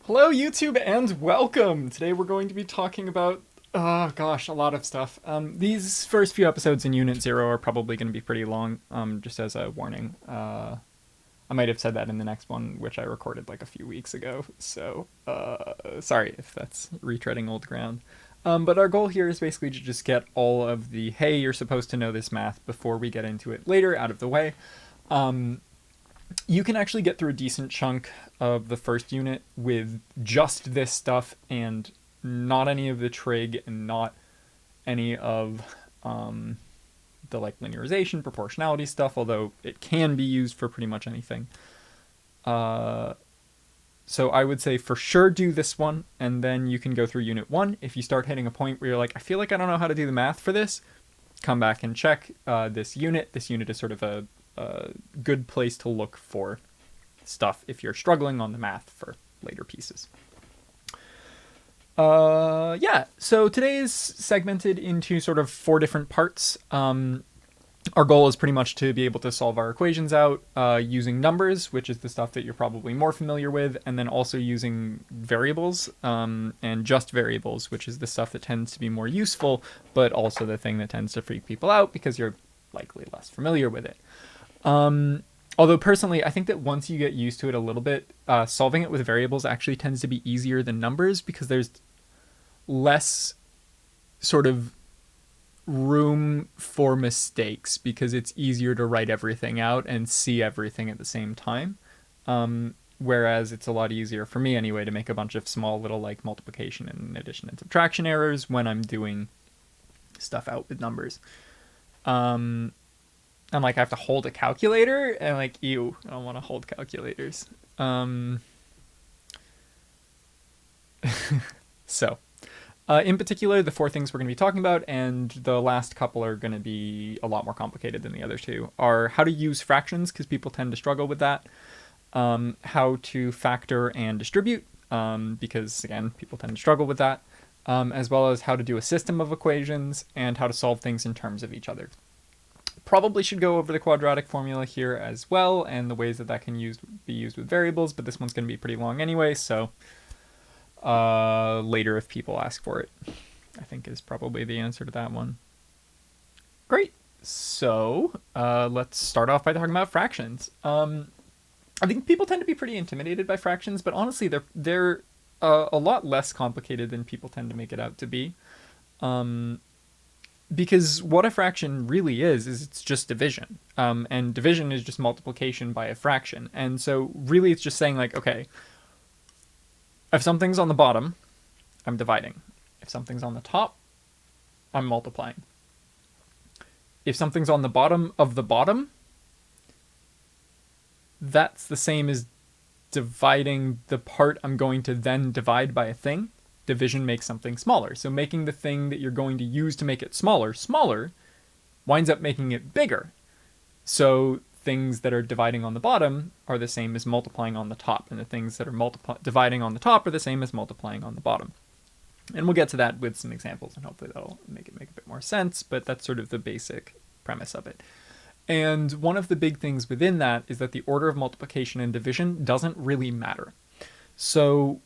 Hello, YouTube, and welcome! Today we're going to be talking about, a lot of stuff. These first few episodes in Unit 0 are probably going to be pretty long, just as a warning. I might have said that in the next one, which I recorded like a few weeks ago, so sorry if that's retreading old ground. But our goal here is basically to just get all of the, hey, you're supposed to know this math before we get into it later, out of the way. You can actually get through a decent chunk of the first unit with just this stuff and not any of the trig and not any of the like linearization, proportionality stuff, although it can be used for pretty much anything. So I would say for sure do this one, and then you can go through Unit 1. If you start hitting a point where you're like, I feel like I don't know how to do the math for this, come back and check this unit. This unit is sort of a good place to look for stuff if you're struggling on the math for later pieces. So today is segmented into sort of 4 different parts. Our goal is pretty much to be able to solve our equations out using numbers, which is the stuff that you're probably more familiar with, and then also using variables and just variables, which is the stuff that tends to be more useful, but also the thing that tends to freak people out because you're likely less familiar with it. Although personally, I think that once you get used to it a little bit, solving it with variables actually tends to be easier than numbers because there's less sort of room for mistakes because it's easier to write everything out and see everything at the same time. Whereas it's a lot easier for me anyway to make a bunch of small little like multiplication and addition and subtraction errors when I'm doing stuff out with numbers. And like I have to hold a calculator and like, ew, I don't want to hold calculators. So in particular, the 4 things we're going to be talking about, and the last couple are going to be a lot more complicated than the other 2, are how to use fractions, because people tend to struggle with that, how to factor and distribute, because again, people tend to struggle with that, as well as how to do a system of equations, and how to solve things in terms of each other. Probably should go over the quadratic formula here as well, and the ways that that can be used with variables, but this one's going to be pretty long anyway, so later if people ask for it, I think is probably the answer to that one. Great. So let's start off by talking about fractions. I think people tend to be pretty intimidated by fractions, but honestly, they're a lot less complicated than people tend to make it out to be. Because what a fraction really is it's just division. And division is just multiplication by a fraction. And so really it's just saying like, okay, if something's on the bottom, I'm dividing. If something's on the top, I'm multiplying. If something's on the bottom of the bottom, that's the same as dividing the part I'm going to then divide by a thing. Division makes something smaller. So making the thing that you're going to use to make it smaller winds up making it bigger. So things that are dividing on the bottom are the same as multiplying on the top, and the things that are dividing on the top are the same as multiplying on the bottom. And we'll get to that with some examples, and hopefully that'll make it make a bit more sense, but that's sort of the basic premise of it. And one of the big things within that is that the order of multiplication and division doesn't really matter. So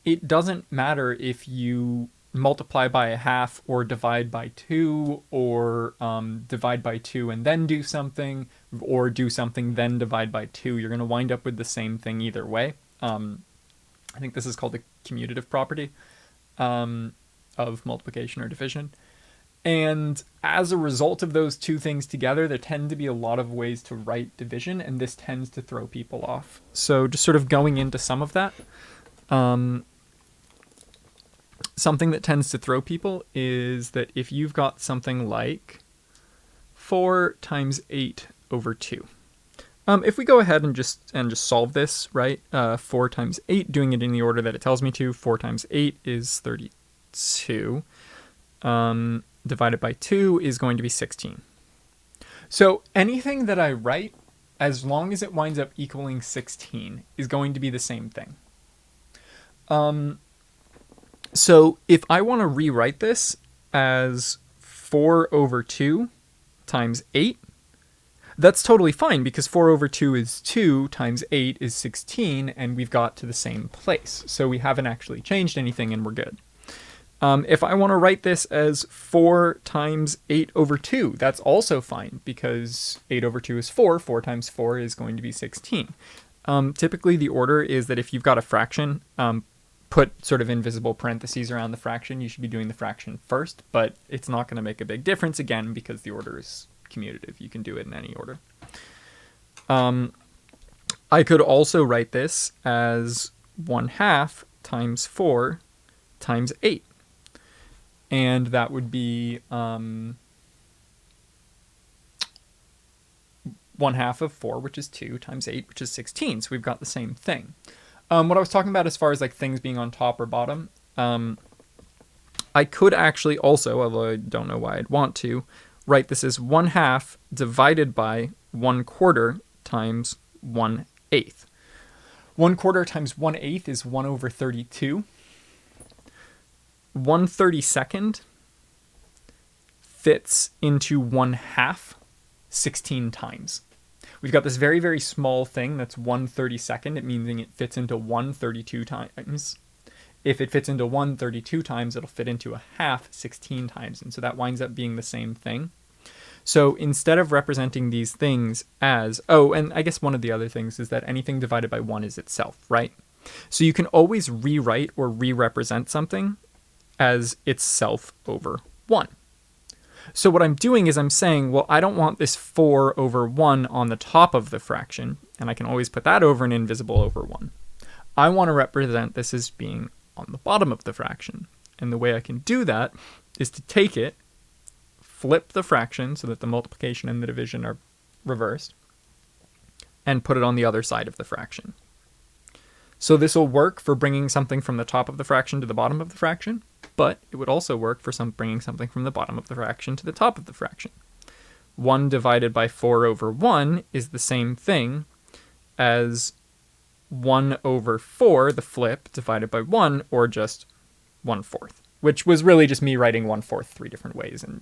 it doesn't matter if you multiply by a half or divide by 2 or divide by 2 and then do something, or do something then divide by 2. You're going to wind up with the same thing either way. I think this is called the commutative property of multiplication or division. And as a result of those 2 things together, there tend to be a lot of ways to write division, and this tends to throw people off. So just sort of going into some of that. Something that tends to throw people is that if you've got something like 4 times 8 over 2. If we go ahead and just solve this, right? 4 times 8, doing it in the order that it tells me to, 4 times 8 is 32. Divided by 2 is going to be 16. So anything that I write, as long as it winds up equaling 16, is going to be the same thing. So if I want to rewrite this as 4 over 2 times 8, that's totally fine because 4 over 2 is 2 times 8 is 16, and we've got to the same place. So we haven't actually changed anything and we're good. If I want to write this as 4 times 8 over 2, that's also fine because 8 over 2 is 4. 4 times 4 is going to be 16. Typically the order is that if you've got a fraction, put sort of invisible parentheses around the fraction. You should be doing the fraction first, but it's not going to make a big difference again because the order is commutative. You can do it in any order. I could also write this as 1/2 times 4 times 8. And that would be 1/2 of 4, which is 2, times 8, which is 16. So we've got the same thing. What I was talking about as far as like things being on top or bottom, I could actually also, although I don't know why I'd want to, write this as 1/2 divided by 1/4 times 1/8. 1/4 times 1/8 is 1 over 32. 1/32 fits into 1/2 16 times. We've got this very, very small thing that's 1/32, it meaning it fits into 1/32 times. If it fits into 1/32 times, it'll fit into 1/2 16 times, and so that winds up being the same thing. So instead of representing these things as, oh, and I guess one of the other things is that anything divided by 1 is itself, right? So you can always rewrite or re-represent something as itself over 1. So what I'm doing is I'm saying, well, I don't want this 4 over 1 on the top of the fraction, and I can always put that over an invisible over 1. I want to represent this as being on the bottom of the fraction. And the way I can do that is to take it, flip the fraction so that the multiplication and the division are reversed, and put it on the other side of the fraction. So this will work for bringing something from the top of the fraction to the bottom of the fraction, but it would also work for bringing something from the bottom of the fraction to the top of the fraction. 1 divided by 4 over 1 is the same thing as 1 over 4, the flip, divided by 1, or just 1/4, which was really just me writing 1/4 3 different ways, and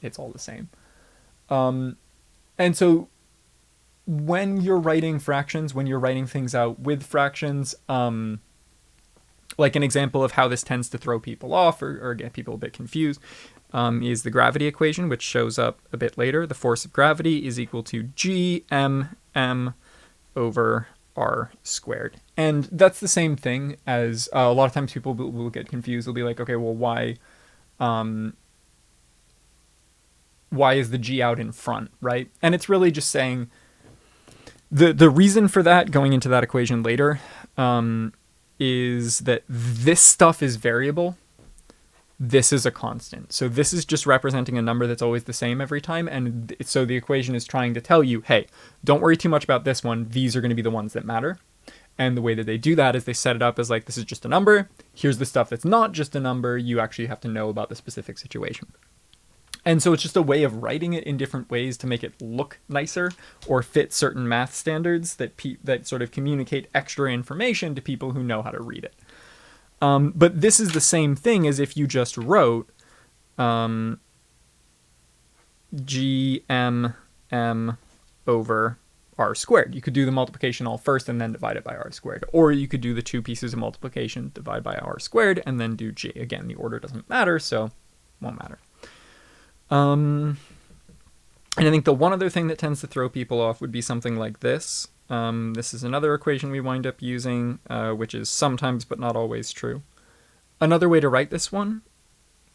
it's all the same. And so when you're writing fractions, when you're writing things out with fractions, like an example of how this tends to throw people off or get people a bit confused, is the gravity equation, which shows up a bit later. The force of gravity is equal to Gmm over r squared. And that's the same thing as a lot of times people will get confused. They'll be like, okay, well, why is the G out in front, right? And it's really just saying the reason for that, going into that equation later, is that this stuff is variable. This is a constant. So this is just representing a number that's always the same every time. And so the equation is trying to tell you, hey, don't worry too much about this one. These are going to be the ones that matter. And the way that they do that is they set it up as like, this is just a number. Here's the stuff that's not just a number. You actually have to know about the specific situation. And so it's just a way of writing it in different ways to make it look nicer or fit certain math standards that sort of communicate extra information to people who know how to read it. But this is the same thing as if you just wrote Gmm over r squared. You could do the multiplication all first and then divide it by r squared. Or you could do the two pieces of multiplication, divide by r squared, and then do g. Again, the order doesn't matter, so it won't matter. And I think the one other thing that tends to throw people off would be something like this. This is another equation we wind up using, which is sometimes but not always true. Another way to write this one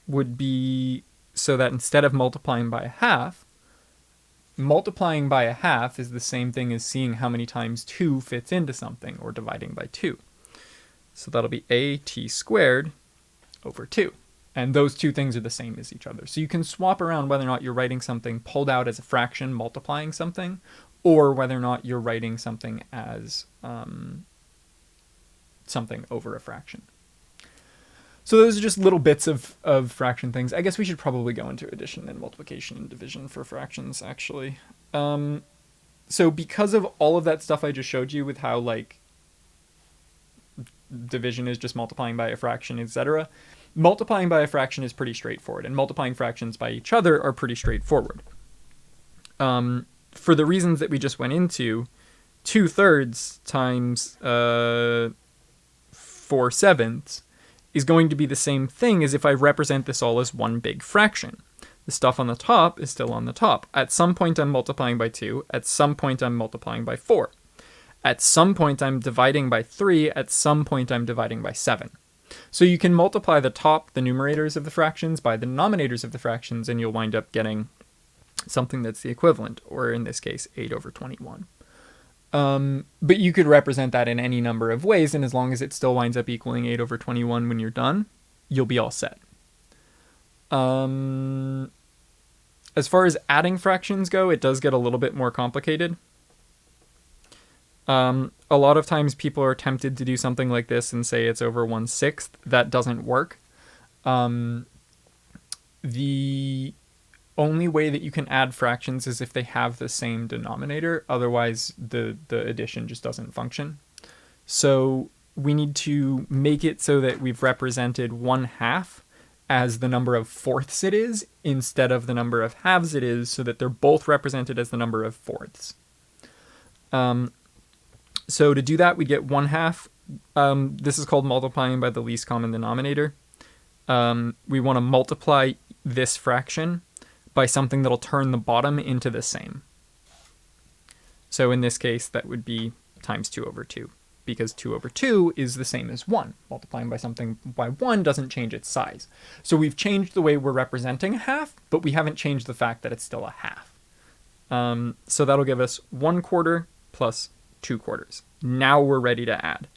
would be so that instead of multiplying by a half is the same thing as seeing how many times 2 fits into something, or dividing by 2. So that'll be at squared over 2. And those two things are the same as each other. So you can swap around whether or not you're writing something pulled out as a fraction multiplying something, or whether or not you're writing something as something over a fraction. So those are just little bits of fraction things. I guess we should probably go into addition and multiplication and division for fractions, actually. So because of all of that stuff I just showed you with how, like, division is just multiplying by a fraction, etc., multiplying by a fraction is pretty straightforward, and multiplying fractions by each other are pretty straightforward. for the reasons that we just went into, 2/3 times 4/7 is going to be the same thing as if I represent this all as one big fraction. The stuff on the top is still on the top. At some point I'm multiplying by 2. At some point I'm multiplying by 4. At some point I'm dividing by 3. At some point I'm dividing by 7. So you can multiply the top, the numerators of the fractions, by the denominators of the fractions, and you'll wind up getting something that's the equivalent, or in this case, 8/21. But you could represent that in any number of ways, and as long as it still winds up equaling 8/21 when you're done, you'll be all set. As far as adding fractions go, it does get a little bit more complicated. A lot of times people are tempted to do something like this and say it's over 1/6. That doesn't work. The only way that you can add fractions is if they have the same denominator. Otherwise, the addition just doesn't function. So we need to make it so that we've represented 1/2 as the number of fourths it is instead of the number of halves it is, so that they're both represented as the number of fourths. So to do that, we get 1/2. This is called multiplying by the least common denominator. We want to multiply this fraction by something that'll turn the bottom into the same. So in this case, that would be times 2/2, because 2/2 is the same as 1. Multiplying by something by 1 doesn't change its size. So we've changed the way we're representing a half, but we haven't changed the fact that it's still a half. So that'll give us 1/4 plus 2/4. Now we're ready to add.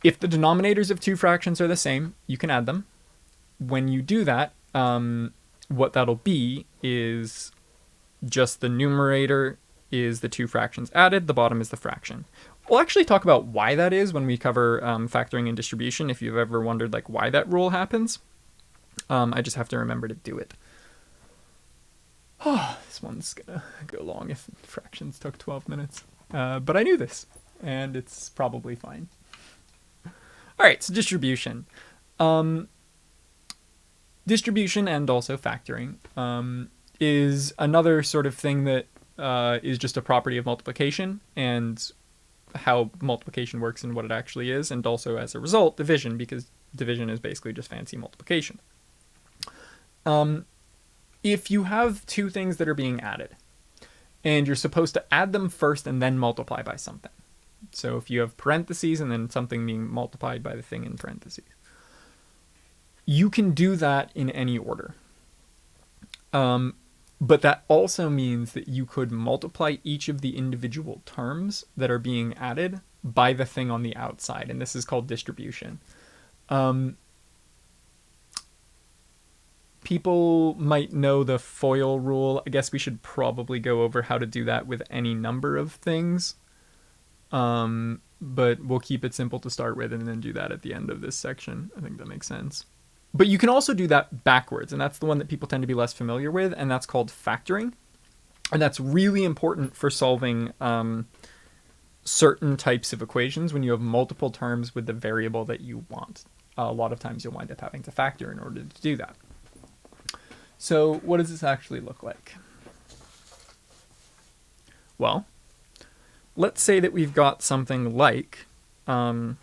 If the denominators of two fractions are the same, you can add them. When you do that, what that'll be is just the numerator is the two fractions added, the bottom is the fraction. We'll actually talk about why that is when we cover factoring and distribution, if you've ever wondered like why that rule happens. I just have to remember to do it. This one's gonna go long if fractions took 12 minutes. But I knew this, and it's probably fine. All right, so distribution. Distribution and also factoring is another sort of thing that is just a property of multiplication and how multiplication works and what it actually is, and also as a result, division, because division is basically just fancy multiplication. If you have two things that are being added, and you're supposed to add them first and then multiply by something. So if you have parentheses and then something being multiplied by the thing in parentheses, you can do that in any order. But that also means that you could multiply each of the individual terms that are being added by the thing on the outside, and this is called distribution. People might know the FOIL rule. I guess we should probably go over how to do that with any number of things. But we'll keep it simple to start with and then do that at the end of this section. I think that makes sense. But you can also do that backwards, and that's the one that people tend to be less familiar with, and that's called factoring. And that's really important for solving certain types of equations when you have multiple terms with the variable that you want. A lot of times you'll wind up having to factor in order to do that. So what does this actually look like? Well, let's say that we've got something like 3x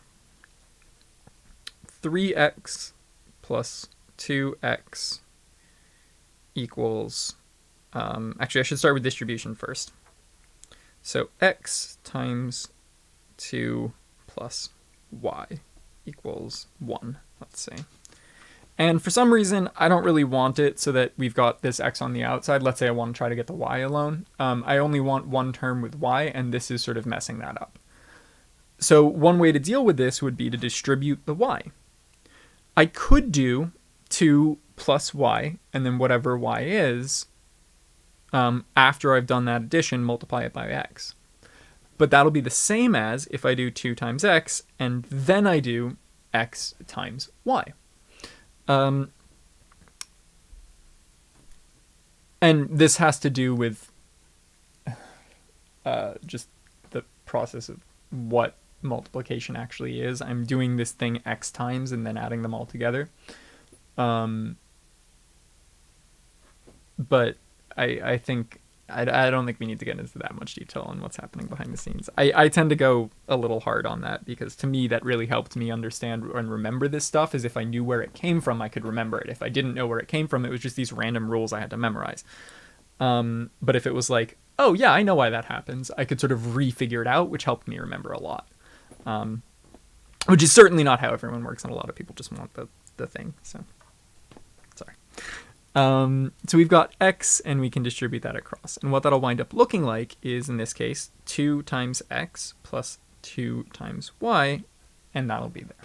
plus 2x equals, actually I should start with distribution first. So x times 2 plus y equals 1, let's say. And for some reason, I don't really want it so that we've got this x on the outside. Let's say I want to try to get the y alone. I only want one term with y, and this is sort of messing that up. So one way to deal with this would be to distribute the y. I could do 2 plus y, and then whatever y is, after I've done that addition, multiply it by x. But that'll be the same as if I do 2 times x, and then I do x times y. And this has to do with just the process of what multiplication actually is. I'm doing this thing x times and then adding them all together. But I think I don't think we need to get into that much detail on what's happening behind the scenes. I tend to go a little hard on that because to me that really helped me understand and remember this stuff, is if I knew where it came from, I could remember it. If I didn't know where it came from, it was just these random rules I had to memorize. But if it was like, oh yeah, I know why that happens, I could sort of refigure it out, which helped me remember a lot. Which is certainly not how everyone works, and a lot of people just want the thing. So, sorry. So we've got x, and we can distribute that across. And what that'll wind up looking like is, in this case, 2 times x plus 2 times y, and that'll be there.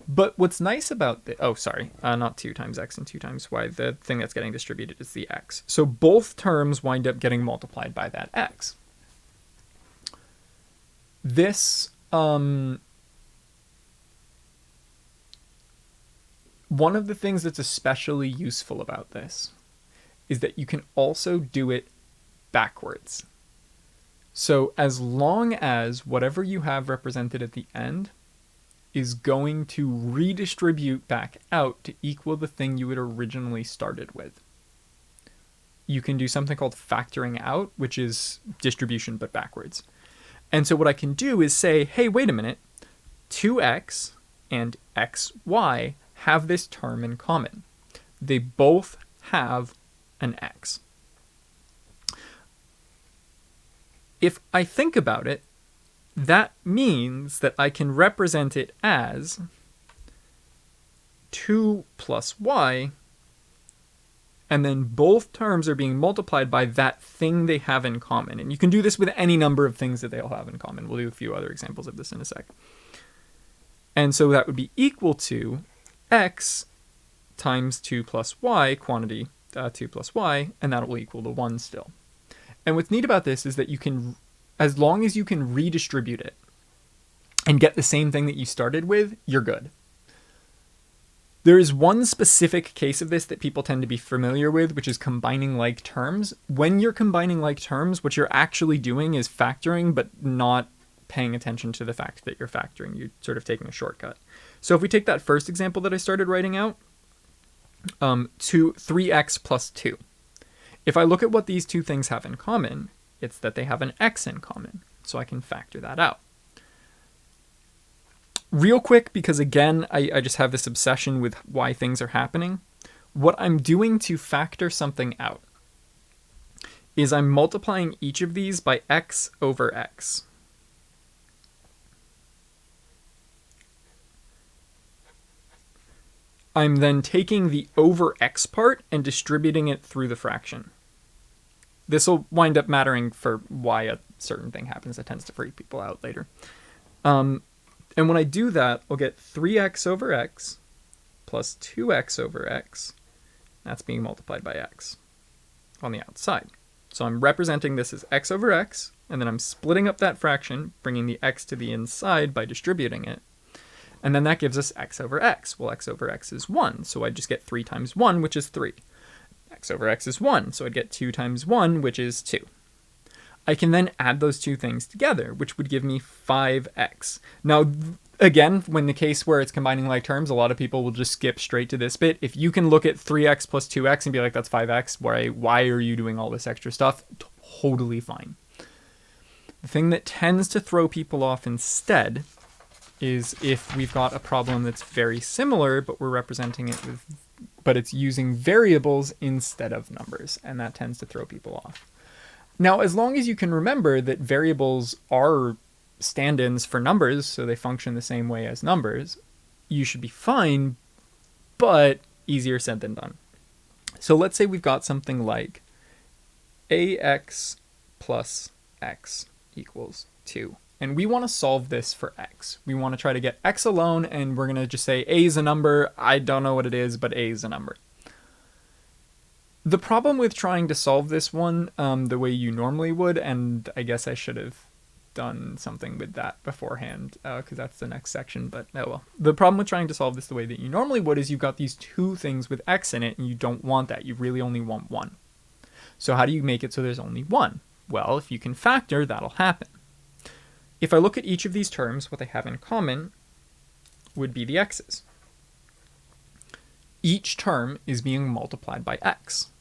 But what's nice about not 2 times x and 2 times y. The thing that's getting distributed is the x. So both terms wind up getting multiplied by that x. This, one of the things that's especially useful about this is that you can also do it backwards. So as long as whatever you have represented at the end is going to redistribute back out to equal the thing you had originally started with, you can do something called factoring out, which is distribution but backwards. And so what I can do is say, hey, wait a minute, 2x and xy have this term in common. They both have an x. If I think about it, that means that I can represent it as 2 plus y, and then both terms are being multiplied by that thing they have in common. And you can do this with any number of things that they all have in common. We'll do a few other examples of this in a sec. And so that would be equal to x times 2 plus y, quantity 2 plus y, and that will equal to 1 still. And what's neat about this is that you can, as long as you can redistribute it and get the same thing that you started with, you're good. There is one specific case of this that people tend to be familiar with, which is combining like terms. When you're combining like terms, what you're actually doing is factoring, but not paying attention to the fact that you're factoring. You're sort of taking a shortcut. So if we take that first example that I started writing out, 3x plus 2. If I look at what these two things have in common, it's that they have an x in common. So I can factor that out. Real quick, because again, I just have this obsession with why things are happening. What I'm doing to factor something out is I'm multiplying each of these by x over x. I'm then taking the over x part and distributing it through the fraction. This will wind up mattering for why a certain thing happens. That tends to freak people out later. And when I do that, I'll get 3x over x plus 2x over x. That's being multiplied by x on the outside. So I'm representing this as x over x, and then I'm splitting up that fraction, bringing the x to the inside by distributing it. And then that gives us x over x. Well, x over x is 1, so I just get 3 times 1, which is 3. X over x is 1, so I'd get 2 times 1, which is 2. I can then add those two things together, which would give me 5x. Now, again, when the case where it's combining like terms, a lot of people will just skip straight to this bit. If you can look at 3x plus 2x and be like, that's 5x, why are you doing all this extra stuff? Totally fine. The thing that tends to throw people off instead is if we've got a problem that's very similar, but we're representing it with, but it's using variables instead of numbers, and that tends to throw people off. Now, as long as you can remember that variables are stand-ins for numbers, so they function the same way as numbers, you should be fine, but easier said than done. So let's say we've got something like ax plus x equals 2. And we want to solve this for x. We want to try to get x alone, and we're going to just say a is a number. I don't know what it is, but a is a number. The problem with trying to solve this one the way you normally would, and I guess I should have done something with that beforehand, because that's the next section, but oh well. The problem with trying to solve this the way that you normally would is you've got these two things with x in it, and you don't want that. You really only want one. So how do you make it so there's only one? Well, if you can factor, that'll happen. If I look at each of these terms, what they have in common would be the x's. Each term is being multiplied by x.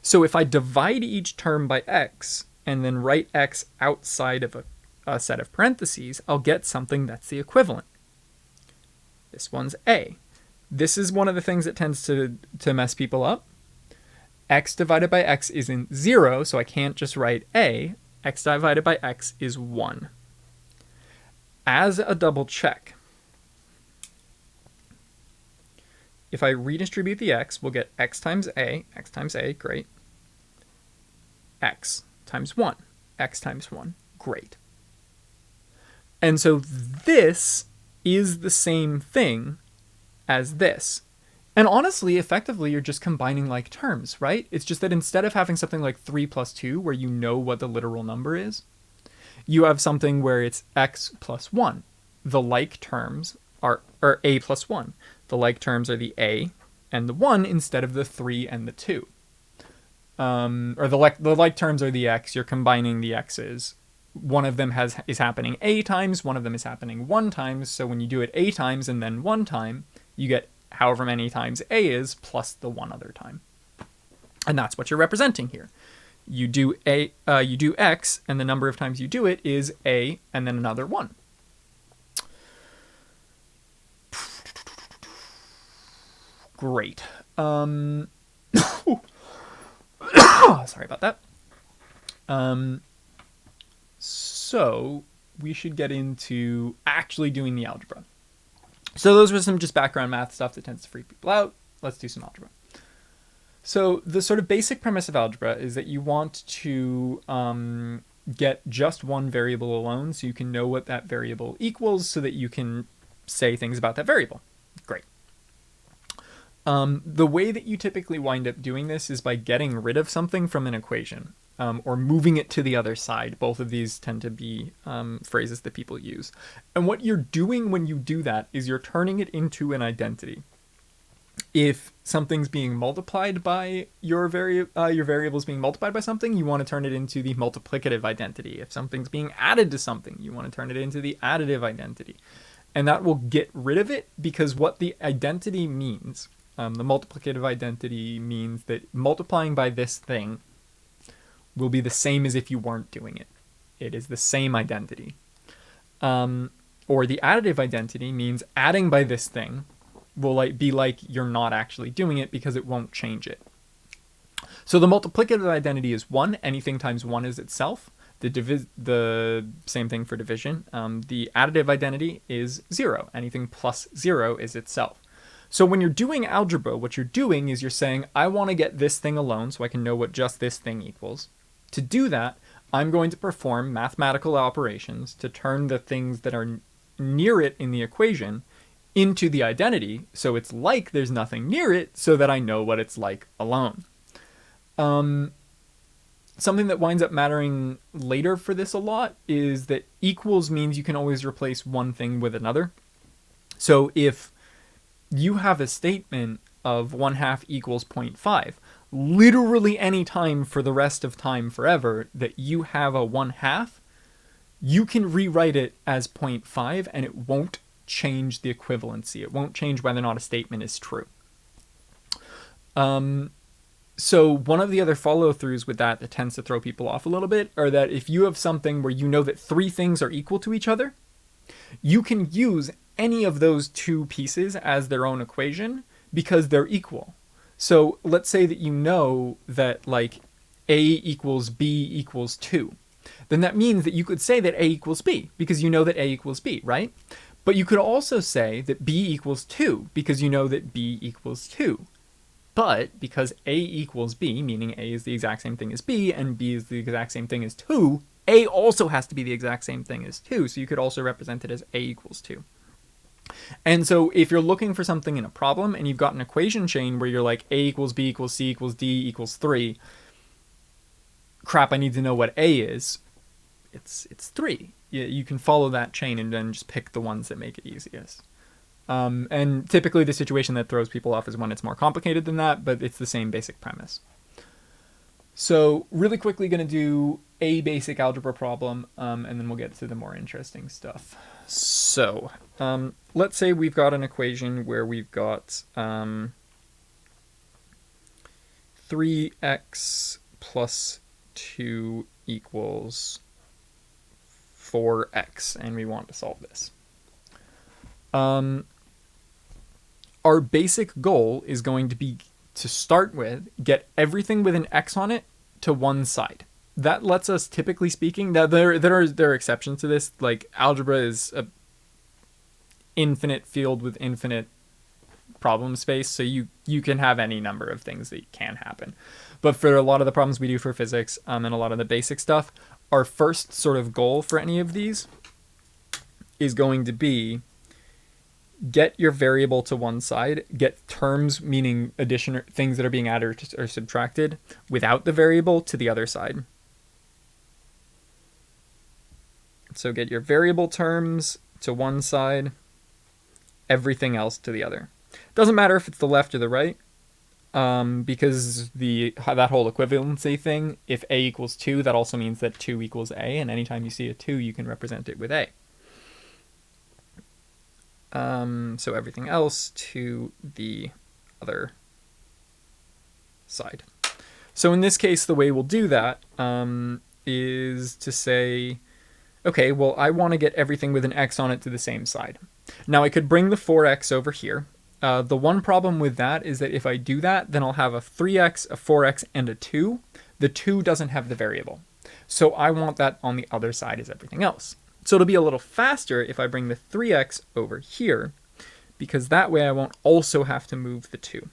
So if I divide each term by x and then write x outside of a set of parentheses, I'll get something that's the equivalent. This one's a. This is one of the things that tends to mess people up. X divided by x isn't 0, so I can't just write a. X divided by x is 1. As a double check, if I redistribute the x, we'll get x times a, great. X times 1, x times 1, great. And so this is the same thing as this. And honestly, effectively, you're just combining like terms, right? It's just that instead of having something like 3 plus 2, where you know what the literal number is, you have something where it's x plus 1. The like terms are a plus 1. The like terms are the a and the 1 instead of the 3 and the 2. Or the like terms are the x. You're combining the x's. One of them is happening a times, one of them is happening 1 times. So when you do it a times and then 1 time, you get however many times a is plus the 1 other time. And that's what you're representing here. You do x, and the number of times you do it is a and then another 1. Great. Sorry about that. So we should get into actually doing the algebra. So those were some just background math stuff that tends to freak people out. Let's do some algebra. So the sort of basic premise of algebra is that you want to get just one variable alone so you can know what that variable equals so that you can say things about that variable. Great. The way that you typically wind up doing this is by getting rid of something from an equation or moving it to the other side. Both of these tend to be phrases that people use. And what you're doing when you do that is you're turning it into an identity. If something's being multiplied by your variable's being multiplied by something, you want to turn it into the multiplicative identity. If something's being added to something, you want to turn it into the additive identity. And that will get rid of it because what the identity means, the multiplicative identity means that multiplying by this thing will be the same as if you weren't doing it. It is the same identity. Or the additive identity means adding by this thing will be like you're not actually doing it because it won't change it. So the multiplicative identity is 1. Anything times 1 is itself. The same thing for division. The additive identity is 0. Anything plus 0 is itself. So when you're doing algebra, what you're doing is you're saying, I want to get this thing alone so I can know what just this thing equals. To do that, I'm going to perform mathematical operations to turn the things that are near it in the equation into the identity, so it's like there's nothing near it, so that I know what it's like alone. Something that winds up mattering later for this a lot is that equals means you can always replace one thing with another. So if you have a statement of 1/2 equals 0.5, literally any time for the rest of time forever that you have a 1/2, you can rewrite it as 0.5 and it won't change the equivalency. It won't change whether or not a statement is true. So one of the other follow-throughs with that tends to throw people off a little bit are that if you have something where you know that 3 things are equal to each other, you can use any of those 2 pieces as their own equation because they're equal. So let's say that you know that like A equals B equals 2. Then that means that you could say that A equals B because you know that A equals B, right? But you could also say that B equals 2 because you know that B equals 2. But because A equals B, meaning A is the exact same thing as B and B is the exact same thing as 2, A also has to be the exact same thing as 2. So you could also represent it as A equals 2. And so if you're looking for something in a problem and you've got an equation chain where you're like A equals B equals C equals D equals 3, crap, I need to know what A is, it's 3. You can follow that chain and then just pick the ones that make it easiest. And typically the situation that throws people off is when it's more complicated than that, but it's the same basic premise. So really quickly going to do a basic algebra problem, and then we'll get to the more interesting stuff. So let's say we've got an equation where we've got 3x plus 2 equals 4x, and we want to solve this. Our basic goal is going to be to start with, get everything with an x on it to one side. That lets us, typically speaking, that there are exceptions to this, like algebra is a infinite field with infinite problem space, so you can have any number of things that can happen. But for a lot of the problems we do for physics and a lot of the basic stuff, our first sort of goal for any of these is going to be get your variable to one side, get terms, meaning addition or things that are being added or subtracted, without the variable to the other side. So get your variable terms to one side, everything else to the other. Doesn't matter if it's the left or the right, because that whole equivalency thing, if a equals 2, that also means that 2 equals a, and anytime you see a 2, you can represent it with a. So everything else to the other side. So in this case, the way we'll do that is to say, okay, well, I want to get everything with an x on it to the same side. Now I could bring the 4x over here. The one problem with that is that if I do that, then I'll have a 3x, a 4x, and a 2. The 2 doesn't have the variable. So I want that on the other side as everything else. So it'll be a little faster if I bring the 3x over here, because that way I won't also have to move the 2.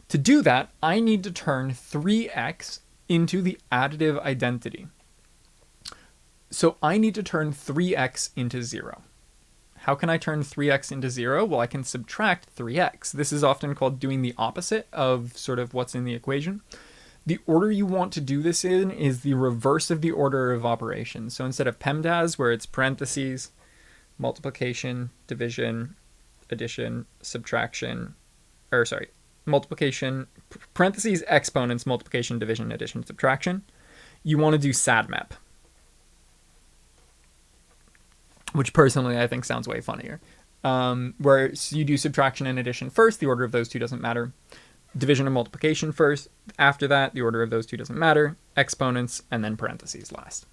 To do that, I need to turn 3x into the additive identity. So I need to turn 3x into 0. How can I turn 3x into 0? Well, I can subtract 3x. This is often called doing the opposite of sort of what's in the equation. The order you want to do this in is the reverse of the order of operations. So instead of PEMDAS, where it's parentheses, multiplication, division, addition, subtraction, multiplication, parentheses, exponents, multiplication, division, addition, subtraction, you want to do SADMAP, which personally I think sounds way funnier. Where you do subtraction and addition first, the order of those two doesn't matter. Division and multiplication first. After that, the order of those two doesn't matter. Exponents, and then parentheses last.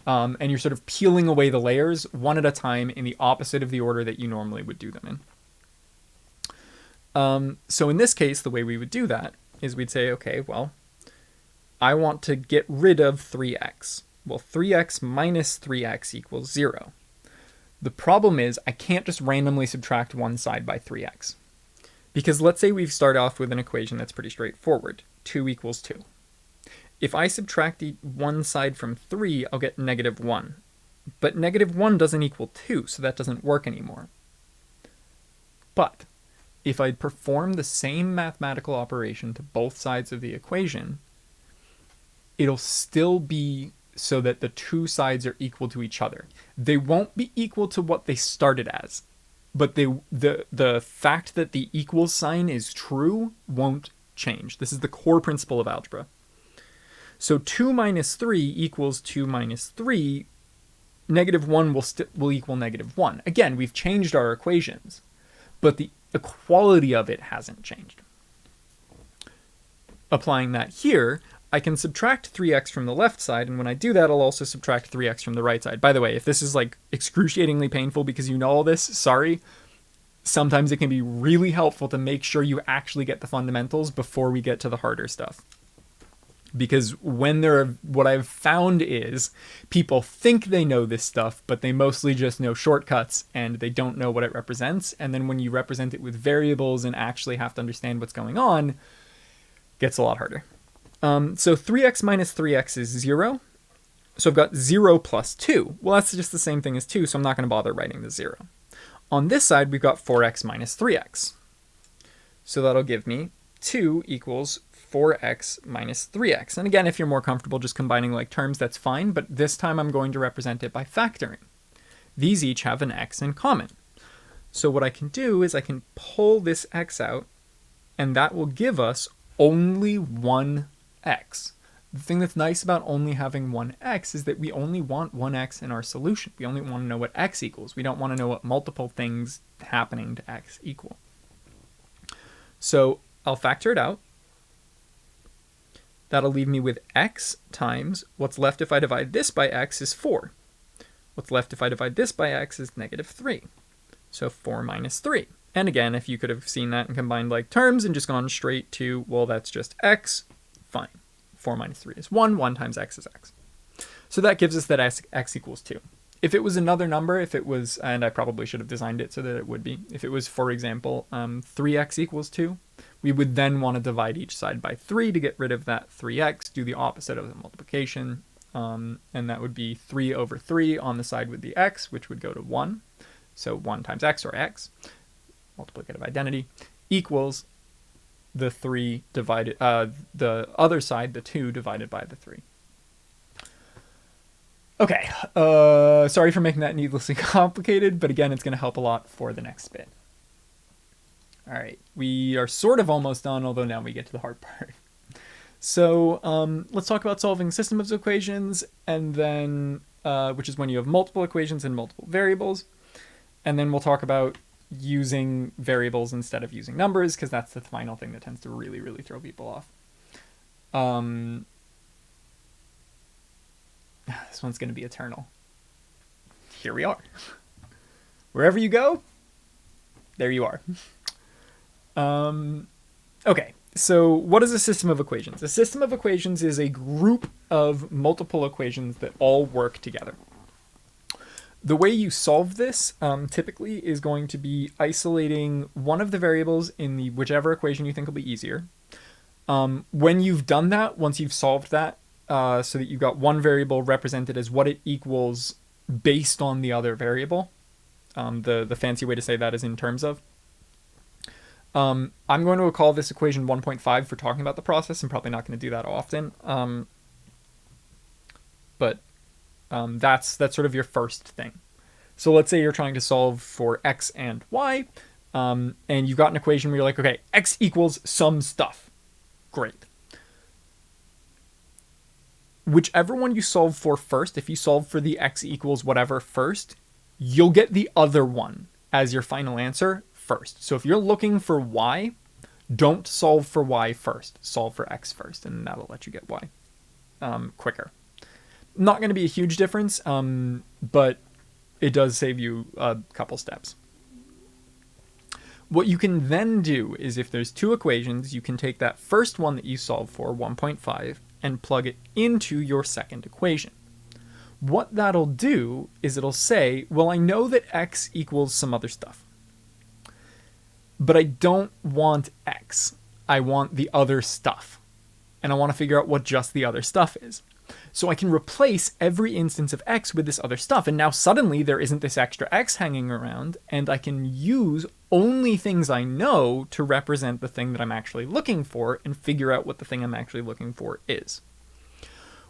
And you're sort of peeling away the layers one at a time in the opposite of the order that you normally would do them in. So in this case, the way we would do that is we'd say, okay, well, I want to get rid of 3x. Well, 3x minus 3x equals 0. The problem is I can't just randomly subtract one side by 3x. Because let's say we start off with an equation that's pretty straightforward. 2 equals 2. If I subtract one side from 3, I'll get negative 1. But negative 1 doesn't equal 2, so that doesn't work anymore. But if I perform the same mathematical operation to both sides of the equation, it'll still be so that the two sides are equal to each other. They won't be equal to what they started as, but the fact that the equals sign is true won't change. This is the core principle of algebra. So 2 minus 3 equals 2 minus 3. Negative 1 will equal negative 1. Again, we've changed our equations, but the equality of it hasn't changed. Applying that here, I can subtract 3x from the left side, and when I do that, I'll also subtract 3x from the right side. By the way, if this is like excruciatingly painful because you know all this, sorry. Sometimes it can be really helpful to make sure you actually get the fundamentals before we get to the harder stuff. Because what I've found is people think they know this stuff, but they mostly just know shortcuts and they don't know what it represents. And then when you represent it with variables and actually have to understand what's going on, it gets a lot harder. So 3x minus 3x is 0. So I've got 0 plus 2. Well, that's just the same thing as 2, so I'm not going to bother writing the 0. On this side, we've got 4x minus 3x. So that'll give me 2 equals 4x minus 3x. And again, if you're more comfortable just combining like terms, that's fine, but this time I'm going to represent it by factoring. These each have an x in common. So what I can do is I can pull this x out, and that will give us only one x. The thing that's nice about only having one x is that we only want one x in our solution. We only want to know what x equals. We don't want to know what multiple things happening to x equal. So I'll factor it out. That'll leave me with x times what's left if I divide this by x is 4. What's left if I divide this by x is negative 3. So 4 minus 3. And again, if you could have seen that and combined like terms and just gone straight to, well, that's just x, fine. 4 minus 3 is 1. 1 times x is x. So that gives us that x equals 2. If it was another number, if it was, and I probably should have designed it so that it would be, if it was, for example, 3x equals 2, we would then want to divide each side by 3 to get rid of that 3x, do the opposite of the multiplication, and that would be 3 over 3 on the side with the x, which would go to 1. So 1 times x, or x, multiplicative identity, equals the 3 divided, the other side, the 2 divided by the 3. Okay, sorry for making that needlessly complicated, but again, it's going to help a lot for the next bit. All right, we are sort of almost done, although now we get to the hard part. So let's talk about solving systems of equations, and then which is when you have multiple equations and multiple variables. And then we'll talk about using variables instead of using numbers, because that's the final thing that tends to really, really throw people off. This one's going to be eternal. Here we are. Wherever you go, there you are. Okay, so what is a system of equations? A system of equations is a group of multiple equations that all work together. The way you solve this typically is going to be isolating one of the variables in the whichever equation you think will be easier. When you've done that, once you've solved that, so that you've got one variable represented as what it equals based on the other variable, the fancy way to say that is in terms of. I'm going to call this equation 1.5 for talking about the process. I'm probably not going to do that often, but that's sort of your first thing. So let's say you're trying to solve for x and y, and you've got an equation where you're like, okay, x equals some stuff. Great. Whichever one you solve for first, if you solve for the x equals whatever first, you'll get the other one as your final answer first. So if you're looking for y, don't solve for y first. Solve for x first, and that'll let you get y quicker. Not going to be a huge difference, but it does save you a couple steps. What you can then do is if there's two equations, you can take that first one that you solve for, 1.5, and plug it into your second equation. What that'll do is it'll say, well, I know that x equals some other stuff, but I don't want x. I want the other stuff, and I want to figure out what just the other stuff is. So I can replace every instance of x with this other stuff, and now suddenly there isn't this extra x hanging around, and I can use only things I know to represent the thing that I'm actually looking for and figure out what the thing I'm actually looking for is.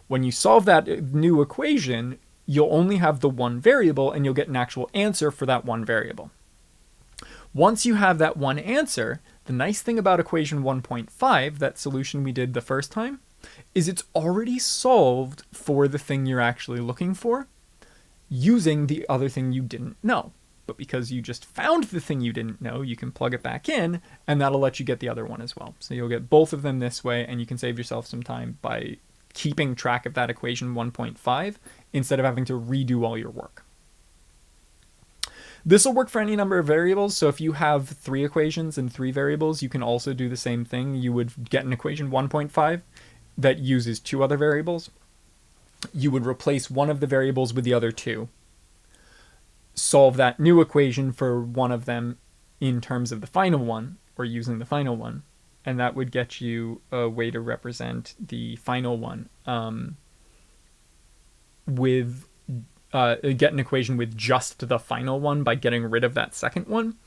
When you solve that new equation, you'll only have the one variable, and you'll get an actual answer for that one variable. Once you have that one answer, the nice thing about equation 1.5, that solution we did the first time, is it's already solved for the thing you're actually looking for using the other thing you didn't know. But because you just found the thing you didn't know, you can plug it back in, and that'll let you get the other one as well. So you'll get both of them this way, and you can save yourself some time by keeping track of that equation 1.5 instead of having to redo all your work. This will work for any number of variables. So if you have 3 equations and 3 variables, you can also do the same thing. You would get an equation 1.5 that uses 2 other variables. You would replace one of the variables with the other 2. Solve that new equation for one of them in terms of the final one, or using the final one. And that would get you a way to represent the final one with get an equation with just the final one by getting rid of that second one.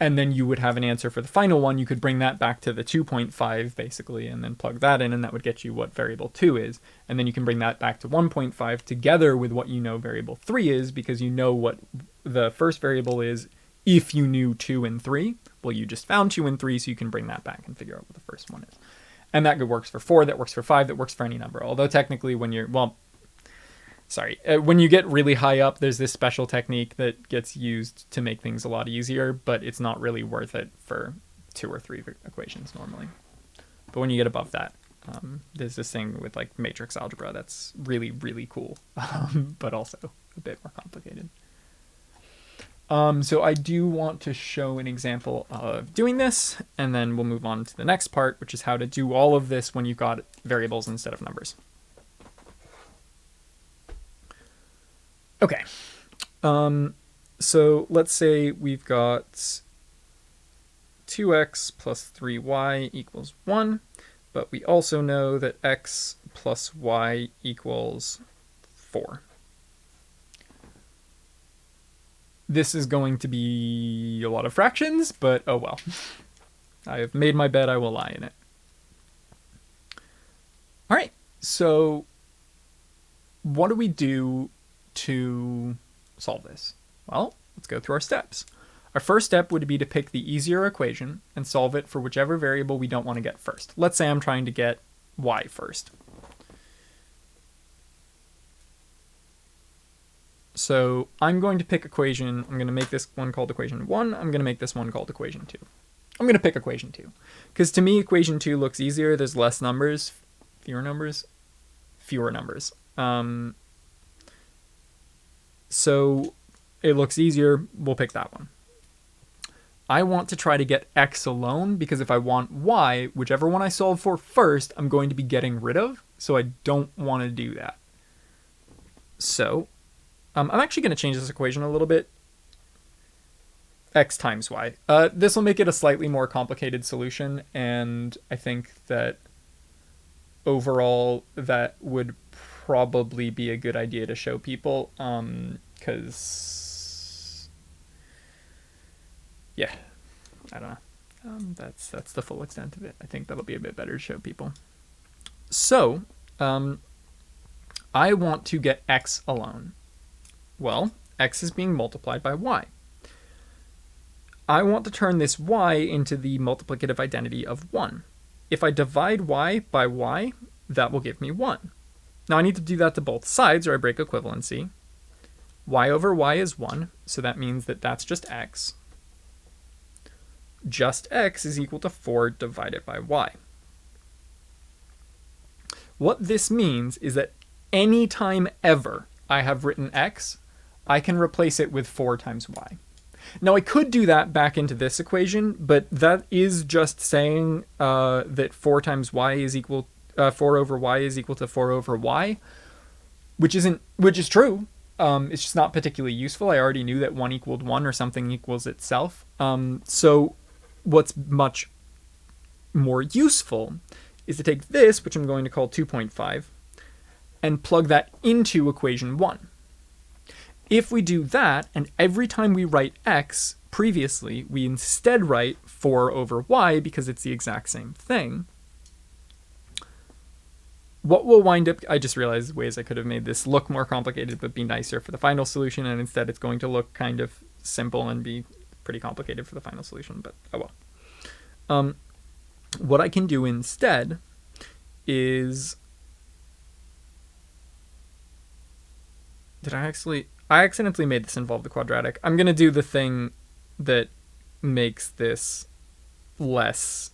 And then you would have an answer for the final one. You could bring that back to the 2.5 basically, and then plug that in, and that would get you what variable 2 is. And then you can bring that back to 1.5 together with what you know variable 3 is, because you know what the first variable is if you knew 2 and 3. Well, you just found 2 and 3, so you can bring that back and figure out what the first one is. And that works for 4, that works for 5, that works for any number. Although technically when you're, when you get really high up, there's this special technique that gets used to make things a lot easier, but it's not really worth it for 2 or 3 equations normally. But when you get above that, There's this thing with like matrix algebra that's really, really cool, but also a bit more complicated. So I do want to show an example of doing this, and then we'll move on to the next part, which is how to do all of this when you've got variables instead of numbers. Okay. So let's say we've got 2x plus 3y equals 1, but we also know that x plus y equals 4. This is going to be a lot of fractions, but oh well. I have made my bed, I will lie in it. All right, so what do we do to solve this? Well, let's go through our steps. Our first step would be to pick the easier equation and solve it for whichever variable we don't want to get first. Let's say I'm trying to get y first. So I'm going to pick equation. I'm going to make this one called equation 1. I'm going to make this one called equation 2. I'm going to pick equation 2. Because to me, equation 2 looks easier. There's less numbers. Fewer numbers? Fewer numbers. So it looks easier. We'll pick that one. I want to try to get x alone, because if I want y, whichever one I solve for first, I'm going to be getting rid of. So I don't want to do that. So I'm actually going to change this equation a little bit. X times y. This will make it a slightly more complicated solution, and I think that overall that would probably be a good idea to show people, because yeah, I don't know. That's the full extent of it. I think that'll be a bit better to show people. So I want to get x alone. Well, x is being multiplied by y. I want to turn this y into the multiplicative identity of 1. If I divide y by y, that will give me 1. Now I need to do that to both sides, or I break equivalency. Y over y is 1, so that means that that's just x. Just x is equal to 4 divided by y. What this means is that anytime ever I have written x, I can replace it with 4 times y. Now I could do that back into this equation, but that is just saying that 4 times y is equal 4 over y is equal to 4 over y, which is true. It's just not particularly useful. I already knew that 1 equaled 1 or something equals itself. So what's much more useful is to take this, which I'm going to call 2.5, and plug that into equation 1. If we do that, and every time we write x previously, we instead write 4 over y because it's the exact same thing, what will wind up, I just realized ways I could have made this look more complicated but be nicer for the final solution, and instead it's going to look kind of simple and be pretty complicated for the final solution, but oh well. What I can do instead is, I accidentally made this involve the quadratic. I'm going to do the thing that makes this less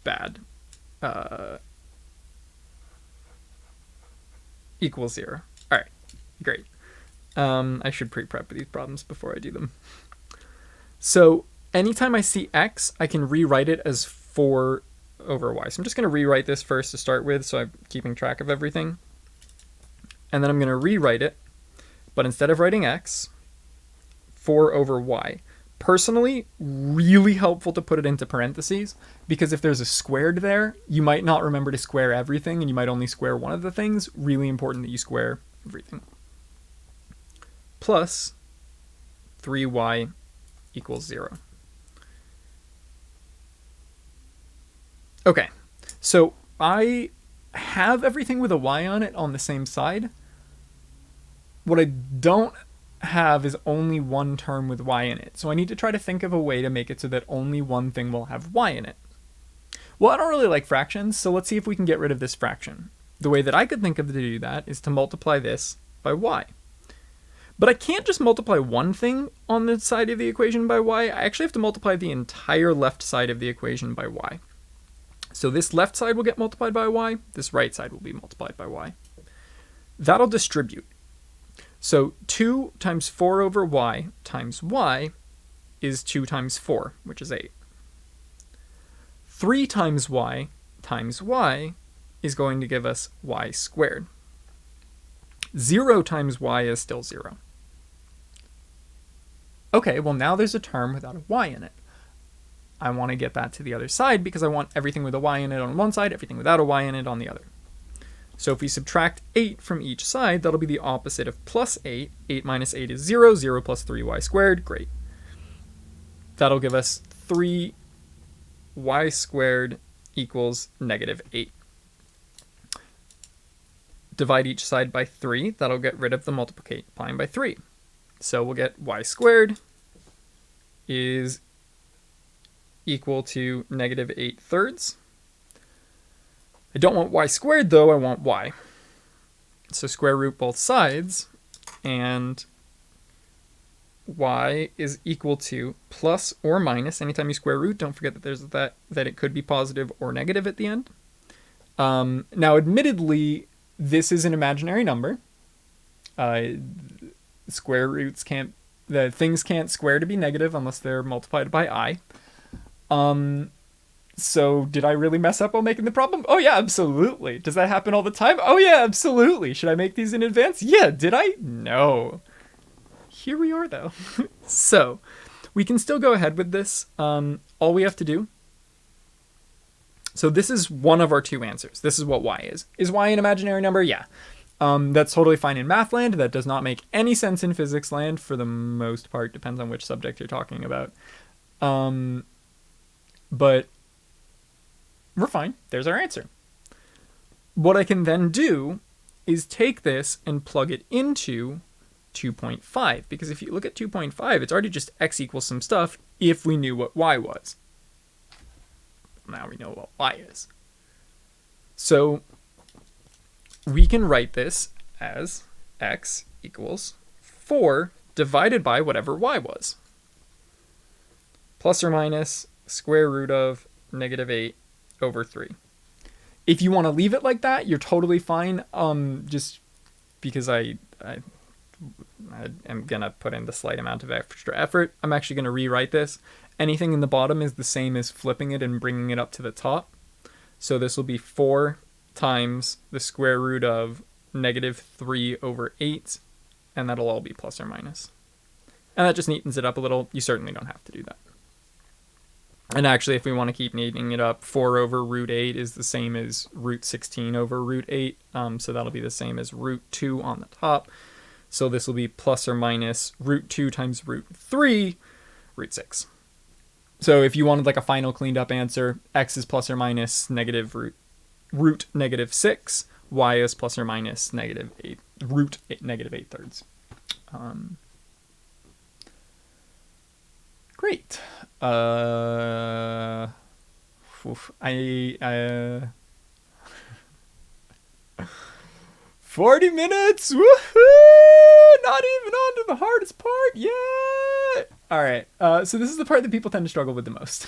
bad. Equals 0. All right, great. I should pre-prep these problems before I do them. So anytime I see x, I can rewrite it as 4 over y. So I'm just going to rewrite this first to start with, so I'm keeping track of everything. And then I'm going to rewrite it, but instead of writing x, 4 over y. Personally, really helpful to put it into parentheses, because if there's a squared there, you might not remember to square everything, and you might only square one of the things. Really important that you square everything. Plus 3y equals 0. Okay, so I have everything with a y on it on the same side. What I don't have is only one term with y in it. So I need to try to think of a way to make it so that only one thing will have y in it. Well, I don't really like fractions, so let's see if we can get rid of this fraction. The way that I could think of to do that is to multiply this by y. But I can't just multiply one thing on the side of the equation by y. I actually have to multiply the entire left side of the equation by y. So this left side will get multiplied by y. This right side will be multiplied by y. That'll distribute. So 2 times 4 over y times y is 2 times 4, which is 8. 3 times y is going to give us y squared. 0 times y is still 0. Okay, well now there's a term without a y in it. I want to get that to the other side because I want everything with a y in it on one side, everything without a y in it on the other. So if we subtract 8 from each side, that'll be the opposite of plus 8. 8 minus 8 is 0. 0 plus 3y squared. Great. That'll give us 3y squared equals negative 8. Divide each side by 3. That'll get rid of the multiplying by 3. So we'll get y squared is equal to negative 8 thirds. I don't want y squared though, I want y. So square root both sides, and y is equal to plus or minus. Anytime you square root, don't forget that there's that it could be positive or negative at the end. Now admittedly, this is an imaginary number. Square roots things can't square to be negative unless they're multiplied by I. So did I really mess up while making the problem? Oh yeah, absolutely. Does that happen all the time? Oh yeah, absolutely. Should I make these in advance? Yeah, did I? No. Here we are though. So we can still go ahead with this. All we have to do. So this is one of our two answers. This is what y is. Is y an imaginary number? Yeah. That's totally fine in math land. That does not make any sense in physics land for the most part. Depends on which subject you're talking about. But we're fine. There's our answer. What I can then do is take this and plug it into 2.5. Because if you look at 2.5, it's already just x equals some stuff if we knew what y was. Now we know what y is. So we can write this as x equals 4 divided by whatever y was. Plus or minus square root of negative 8 over 3. If you want to leave it like that, you're totally fine. Just because I am going to put in the slight amount of extra effort, I'm actually going to rewrite this. Anything in the bottom is the same as flipping it and bringing it up to the top. So this will be 4 times the square root of negative 3 over 8, and that'll all be plus or minus. And that just neatens it up a little. You certainly don't have to do that. And actually, if we want to keep neatening it up, 4 over root 8 is the same as root 16 over root 8. So that'll be the same as root 2 on the top. So this will be plus or minus root 2 times root 3, root 6. So if you wanted like a final cleaned up answer, x is plus or minus negative root negative 6, y is plus or minus negative 8, root 8, negative 8 thirds. Great. 40 minutes. Woohoo! Not even on to the hardest part yet. All right. So this is the part that people tend to struggle with the most.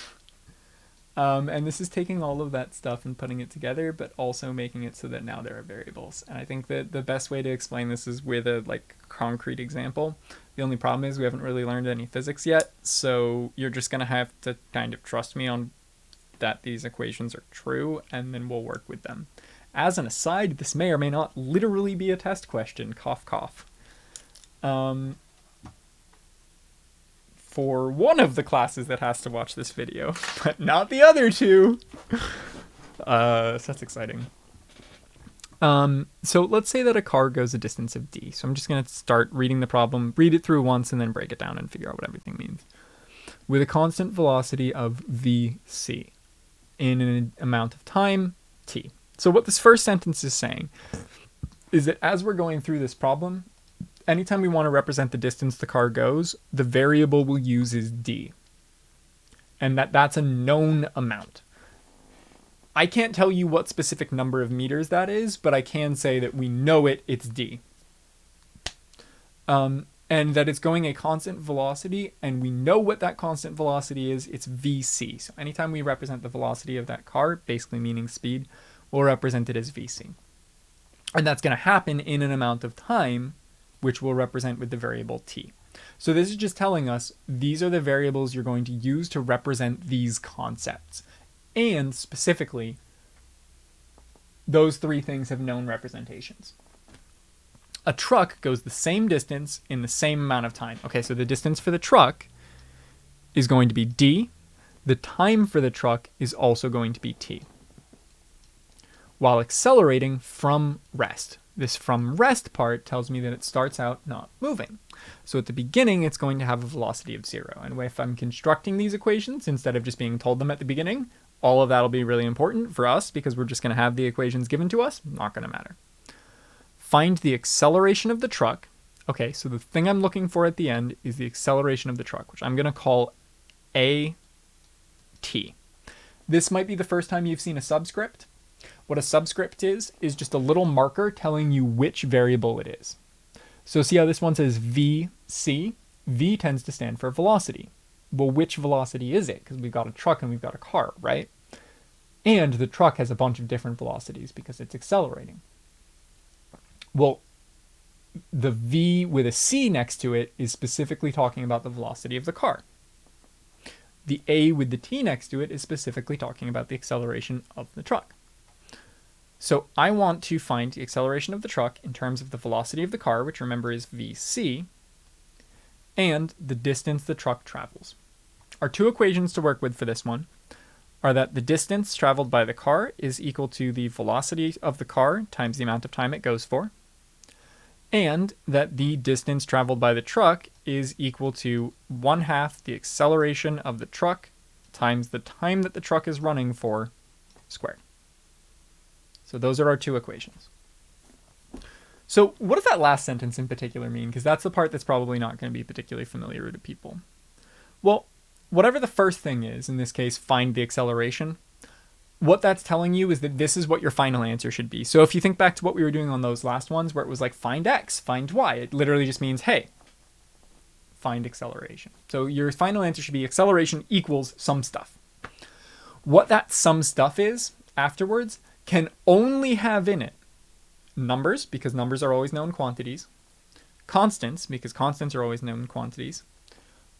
And this is taking all of that stuff and putting it together, but also making it so that now there are variables. And I think that the best way to explain this is with a concrete example. The only problem is we haven't really learned any physics yet, so you're just going to have to kind of trust me on that these equations are true, and then we'll work with them. As an aside, this may or may not literally be a test question. Cough, cough. For one of the classes that has to watch this video, but not the other two. So that's exciting. So let's say that a car goes a distance of d. So I'm just going to start reading the problem, read it through once, and then break it down and figure out what everything means. With a constant velocity of vc in an amount of time, t. So what this first sentence is saying is that as we're going through this problem, anytime we want to represent the distance the car goes, the variable we'll use is d. And that's a known amount. I can't tell you what specific number of meters that is, but I can say that we know it's d. and that it's going a constant velocity, and we know what that constant velocity is. It's vc. So anytime we represent the velocity of that car, basically meaning speed, we'll represent it as vc. And that's going to happen in an amount of time, which we'll represent with the variable t. So this is just telling us these are the variables you're going to use to represent these concepts. And specifically, those three things have known representations. A truck goes the same distance in the same amount of time. Okay, so the distance for the truck is going to be d. The time for the truck is also going to be t, while accelerating from rest. This from rest part tells me that it starts out not moving. So at the beginning, it's going to have a velocity of 0. And if I'm constructing these equations, instead of just being told them at the beginning, all of that will be really important for us because we're just going to have the equations given to us. Not going to matter. Find the acceleration of the truck. Okay, so the thing I'm looking for at the end is the acceleration of the truck, which I'm going to call AT. This might be the first time you've seen a subscript. What a subscript is just a little marker telling you which variable it is. So see how this one says VC? V tends to stand for velocity. Well, which velocity is it? Because we've got a truck and we've got a car, right? And the truck has a bunch of different velocities because it's accelerating. Well, the V with a C next to it is specifically talking about the velocity of the car. The A with the T next to it is specifically talking about the acceleration of the truck. So I want to find the acceleration of the truck in terms of the velocity of the car, which remember is VC, and the distance the truck travels. Our two equations to work with for this one are that the distance traveled by the car is equal to the velocity of the car times the amount of time it goes for, and that the distance traveled by the truck is equal to 1/2 the acceleration of the truck times the time that the truck is running for squared. So those are our two equations. So what does that last sentence in particular mean? Because that's the part that's probably not going to be particularly familiar to people. Well, whatever the first thing is, in this case, find the acceleration, what that's telling you is that this is what your final answer should be. So if you think back to what we were doing on those last ones where it was like find x, find y, it literally just means, hey, find acceleration. So your final answer should be acceleration equals some stuff. What that some stuff is afterwards can only have in it numbers, because numbers are always known quantities, constants, because constants are always known quantities,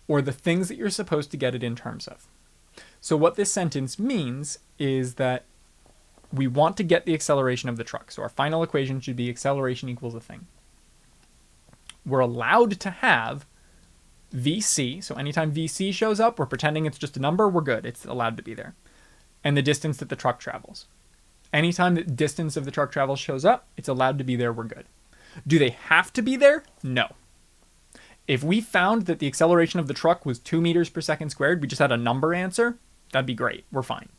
or the things that you're supposed to get it in terms of. So what this sentence means is that we want to get the acceleration of the truck. So our final equation should be acceleration equals a thing. We're allowed to have VC. So anytime VC shows up, we're pretending it's just a number. We're good. It's allowed to be there. And the distance that the truck travels. Anytime the distance of the truck travels shows up, it's allowed to be there. We're good. Do they have to be there? No. If we found that the acceleration of the truck was 2 meters per second squared, we just had a number answer, that'd be great. We're fine.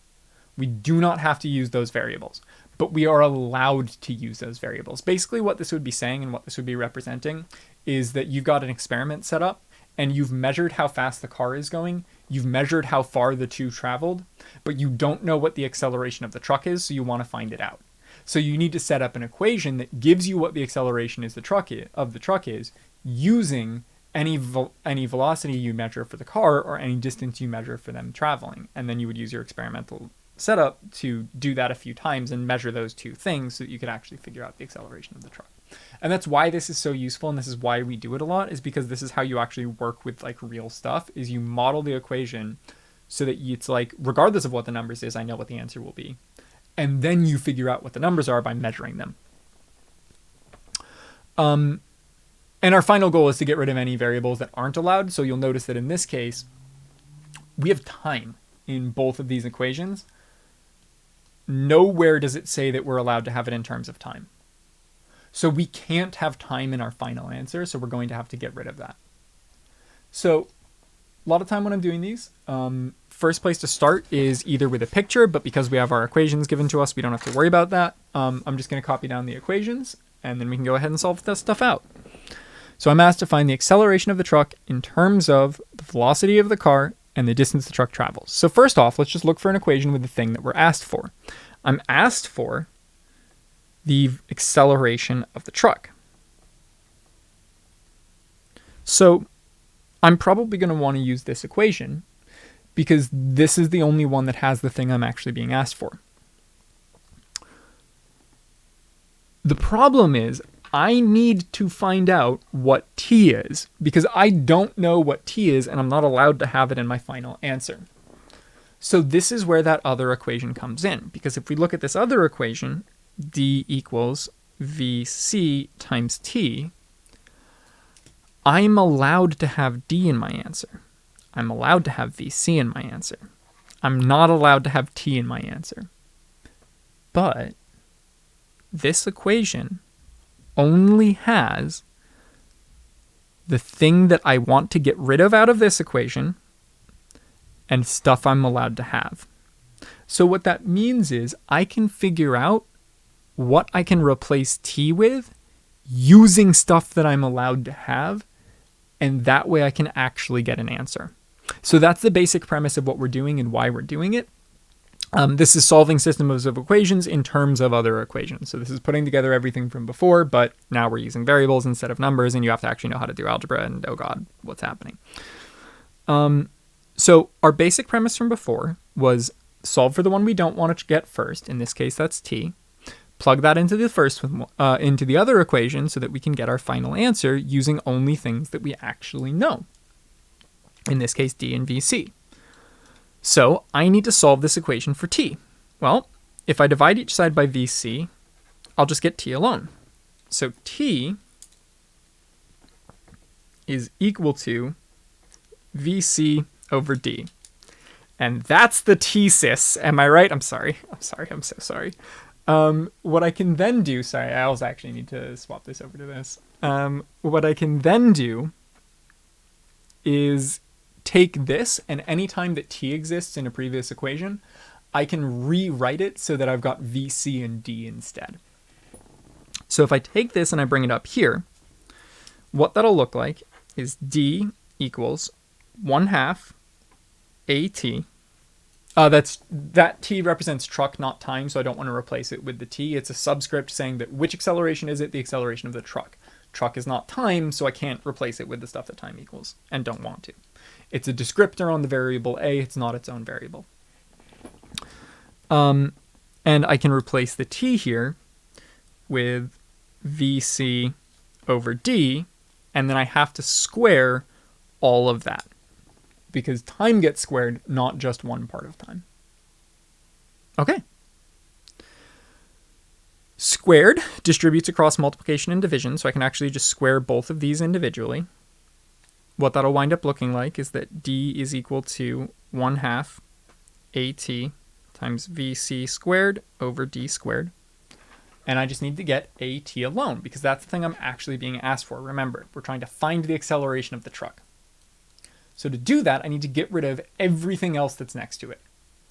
We do not have to use those variables, but we are allowed to use those variables. Basically what this would be saying and what this would be representing is that you've got an experiment set up and you've measured how fast the car is going. You've measured how far the two traveled, but you don't know what the acceleration of the truck is, so you want to find it out. So you need to set up an equation that gives you what the acceleration of the truck is using any velocity you measure for the car or any distance you measure for them traveling. And then you would use your experimental setup to do that a few times and measure those two things so that you could actually figure out the acceleration of the truck. And that's why this is so useful, and this is why we do it a lot, is because this is how you actually work with like real stuff, is you model the equation so that it's like, regardless of what the numbers is, I know what the answer will be. And then you figure out what the numbers are by measuring them. And our final goal is to get rid of any variables that aren't allowed. So you'll notice that in this case, we have time in both of these equations. Nowhere does it say that we're allowed to have it in terms of time. So we can't have time in our final answer, so we're going to have to get rid of that. So a lot of time when I'm doing these, first place to start is either with a picture, but because we have our equations given to us, we don't have to worry about that. I'm just going to copy down the equations, and then we can go ahead and solve this stuff out. So I'm asked to find the acceleration of the truck in terms of the velocity of the car and the distance the truck travels. So first off, let's just look for an equation with the thing that we're asked for. I'm asked for the acceleration of the truck. So I'm probably going to want to use this equation because this is the only one that has the thing I'm actually being asked for. The problem is I need to find out what t is because I don't know what t is and I'm not allowed to have it in my final answer. So this is where that other equation comes in, because if we look at this other equation, d equals vc times t, I'm allowed to have d in my answer. I'm allowed to have vc in my answer. I'm not allowed to have t in my answer. But this equation only has the thing that I want to get rid of out of this equation and stuff I'm allowed to have. So what that means is I can figure out what I can replace t with using stuff that I'm allowed to have, and that way I can actually get an answer. So that's the basic premise of what we're doing and why we're doing it. This is solving systems of equations in terms of other equations. So this is putting together everything from before, but now we're using variables instead of numbers, and you have to actually know how to do algebra, and oh god, what's happening? So our basic premise from before was solve for the one we don't want to get first. In this case, that's t. Plug that into into the other equation so that we can get our final answer using only things that we actually know. In this case, d and vc. So I need to solve this equation for t. Well, if I divide each side by vc, I'll just get t alone. So t is equal to vc over d. And that's the thesis. Am I right? I'm sorry. I'm so sorry. What I can then do, sorry, I also actually need to swap this over to this. What I can then do is take this, and anytime that t exists in a previous equation, I can rewrite it so that I've got vc and d instead. So if I take this and I bring it up here, what that'll look like is d equals 1/2 at. That t represents truck, not time, so I don't want to replace it with the t. It's a subscript saying that which acceleration is it? The acceleration of the truck. Truck is not time, so I can't replace it with the stuff that time equals, and don't want to. It's a descriptor on the variable a, it's not its own variable. And I can replace the t here with vc over d, and then I have to square all of that, because time gets squared, not just one part of time. Okay. Squared distributes across multiplication and division, so I can actually just square both of these individually. What that'll wind up looking like is that d is equal to 1/2 at times vc squared over d squared. And I just need to get at alone, because that's the thing I'm actually being asked for. Remember, we're trying to find the acceleration of the truck. So to do that, I need to get rid of everything else that's next to it.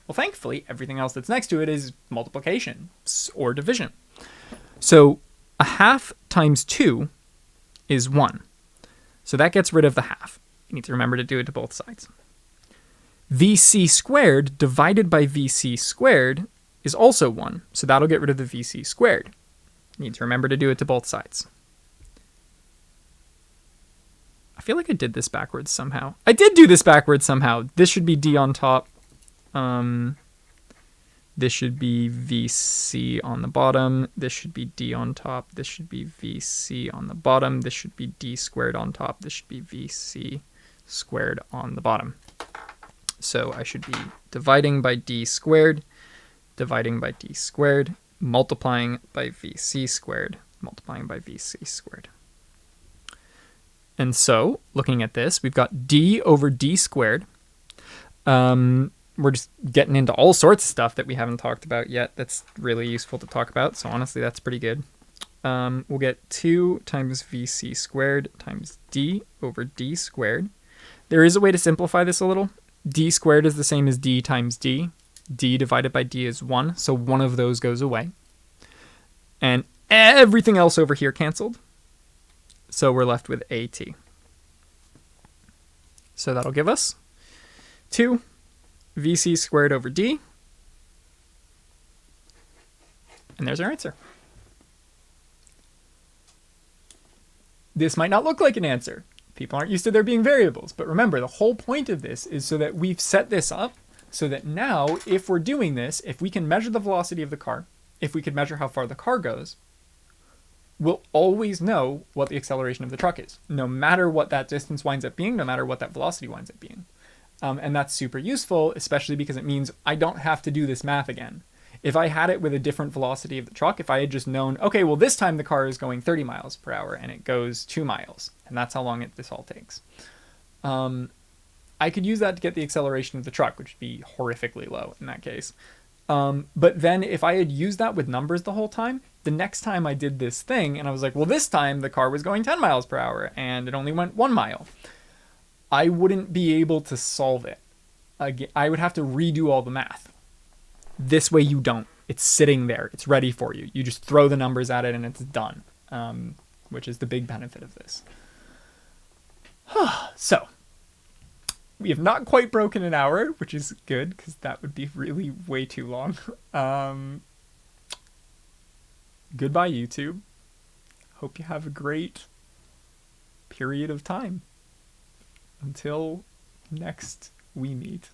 Well, thankfully, everything else that's next to it is multiplication or division. So 1/2 times 2 is 1. So that gets rid of the half. You need to remember to do it to both sides. vc squared divided by vc squared is also 1. So that'll get rid of the vc squared. You need to remember to do it to both sides. I feel like I did this backwards somehow. I did do this backwards somehow. This should be d on top. This should be vc on the bottom. This should be d on top. This should be vc on the bottom. This should be d squared on top. This should be vc squared on the bottom. So I should be dividing by d squared, dividing by d squared, multiplying by vc squared, multiplying by vc squared. And so, looking at this, we've got d over d squared. We're just getting into all sorts of stuff that we haven't talked about yet that's really useful to talk about, so honestly, that's pretty good. We'll get 2 times vc squared times d over d squared. There is a way to simplify this a little. D squared is the same as d times d. D divided by d is 1, so one of those goes away. And everything else over here canceled. So we're left with at. So that'll give us 2 vc squared over d. And there's our answer. This might not look like an answer. People aren't used to there being variables. But remember, the whole point of this is so that we've set this up so that now, if we're doing this, if we can measure the velocity of the car, if we could measure how far the car goes, we'll always know what the acceleration of the truck is, no matter what that distance winds up being, no matter what that velocity winds up being. And that's super useful, especially because it means I don't have to do this math again. If I had it with a different velocity of the truck, if I had just known, okay, well, this time the car is going 30 miles per hour and it goes 2 miles, and that's how long this all takes. I could use that to get the acceleration of the truck, which would be horrifically low in that case. But then if I had used that with numbers the whole time, the next time I did this thing and I was like, well, this time the car was going 10 miles per hour and it only went 1 mile, I wouldn't be able to solve it. I would have to redo all the math. This way you don't. It's sitting there. It's ready for you. You just throw the numbers at it and it's done, which is the big benefit of this. So, we have not quite broken an hour, which is good because that would be really way too long. Goodbye, YouTube. Hope you have a great period of time until next we meet.